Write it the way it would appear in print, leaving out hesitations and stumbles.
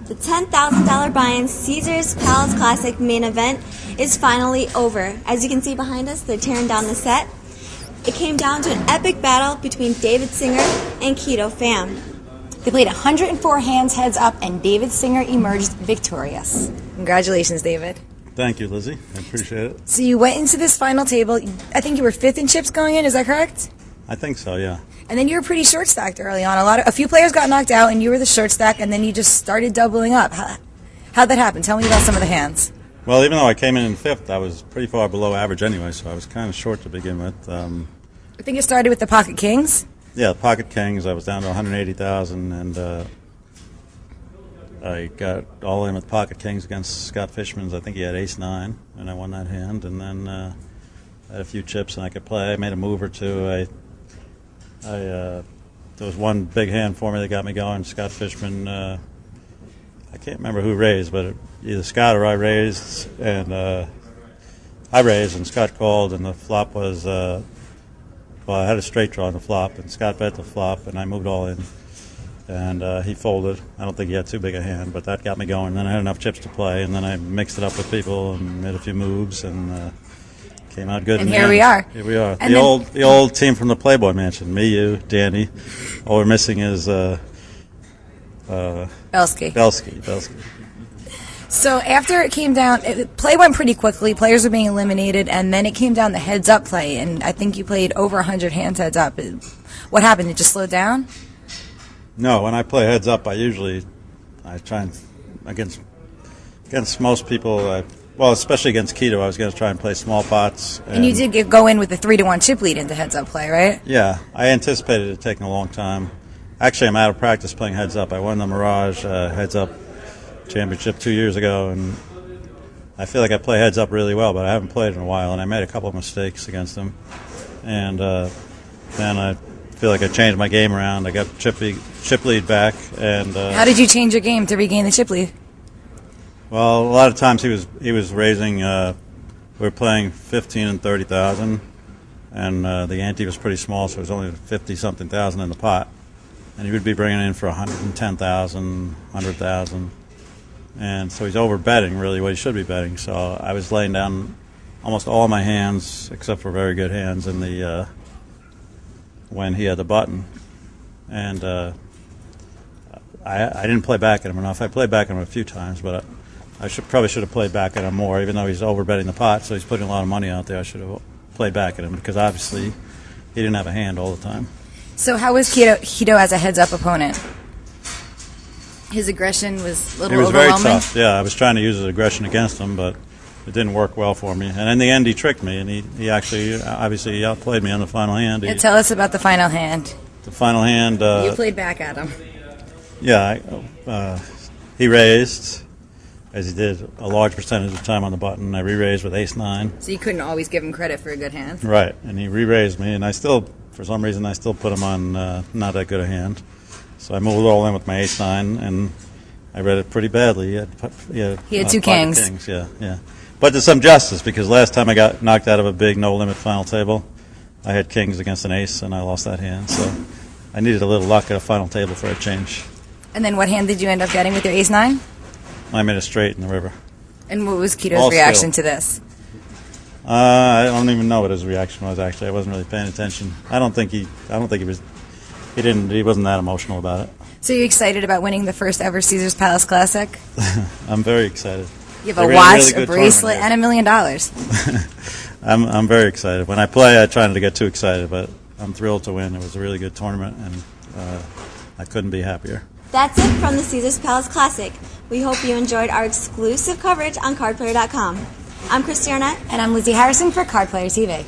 The $10,000 buy-in Caesars Palace Classic main event is finally over. As you can see behind us, they're tearing down the set. It came down to an epic battle between David Singer and Keto Pham. They played 104 hands heads up, and David Singer emerged victorious. Congratulations, David. Thank you, Lizzie. I appreciate it. So you went into this final table. I think you were 5th in chips going in. Is that correct? I think so, yeah. And then you were pretty short stacked early on. A few players got knocked out, and you were the short stack, and then you just started doubling up. How'd that happen? Tell me about some of the hands. Well, even though I came in 5th, I was pretty far below average anyway, so I was kind of short to begin with. I think it started with the Pocket Kings. Yeah, Pocket Kings. I was down to 180,000, and I got all in with Pocket Kings against Scott Fishman's. I think he had ace-9, and I won that hand. And then I had a few chips, and I could play. I made a move or two. There was one big hand for me that got me going. Scott Fishman, I can't remember who raised, but either Scott or I raised, and I raised, and Scott called, and the flop was, well, I had a straight draw on the flop, and Scott bet the flop, and I moved all in, and he folded. I don't think he had too big a hand, but that got me going. Then I had enough chips to play, and then I mixed it up with people and made a few moves, and came out good. And here we are. Here we are. The old team from the Playboy Mansion. Me, you, Danny. All we're missing is Belsky. So after it came down, play went pretty quickly. Players were being eliminated, and then it came down to heads-up play, and I think you played over 100 hands heads-up. What happened? It just slowed down? No, when I play heads-up, I try and, against most people, well, especially against Keto, I was going to try and play small pots. And you did go in with a 3-1 chip lead into heads-up play, right? Yeah, I anticipated it taking a long time. Actually, I'm out of practice playing heads-up. I won the Mirage heads-up championship 2 years ago, and I feel like I play heads-up really well, but I haven't played in a while, and I made a couple of mistakes against them. And then I feel like I changed my game around. I got chip lead back. And how did you change your game to regain the chip lead? Well, a lot of times he was raising. We were playing 15 and 30,000, and the ante was pretty small, so it was only 50-something thousand in the pot, and he would be bringing in for 110,000, 100,000, and so he's over betting really what he should be betting. So I was laying down almost all my hands except for very good hands in the when he had the button, and I didn't play back at him enough. I played back at him a few times, but I probably should have played back at him more, even though he's over-betting the pot, so he's putting a lot of money out there. I should have played back at him because obviously he didn't have a hand all the time. So how was Keto as a heads-up opponent? His aggression was a little overwhelming? It was very tough, yeah. I was trying to use his aggression against him, but it didn't work well for me. And in the end, he tricked me, and he actually, obviously, he outplayed me on the final hand. Tell us about the final hand. The final hand... you played back at him. Yeah, he raised, as he did a large percentage of the time on the button. I re-raised with ace-9. So you couldn't always give him credit for a good hand? Right, and he re-raised me, and for some reason, I still put him on not that good a hand. So I moved all in with my ace-9, and I read it pretty badly. He had two kings. Yeah. But there's some justice, because last time I got knocked out of a big no-limit final table, I had kings against an ace, and I lost that hand. So I needed a little luck at a final table for a change. And then what hand did you end up getting with your ace-9? I made a straight in the river. And what was Keto's reaction to this? I don't even know what his reaction was. Actually, I wasn't really paying attention. I don't think he was. He wasn't that emotional about it. So you excited about winning the first ever Caesars Palace Classic? I'm very excited. You have a watch, a bracelet, and $1 million. I'm very excited. When I play, I try not to get too excited, but I'm thrilled to win. It was a really good tournament, and I couldn't be happier. That's it from the Caesars Palace Classic. We hope you enjoyed our exclusive coverage on CardPlayer.com. I'm Christy Arnett. And I'm Lizzie Harrison for Card Player TV.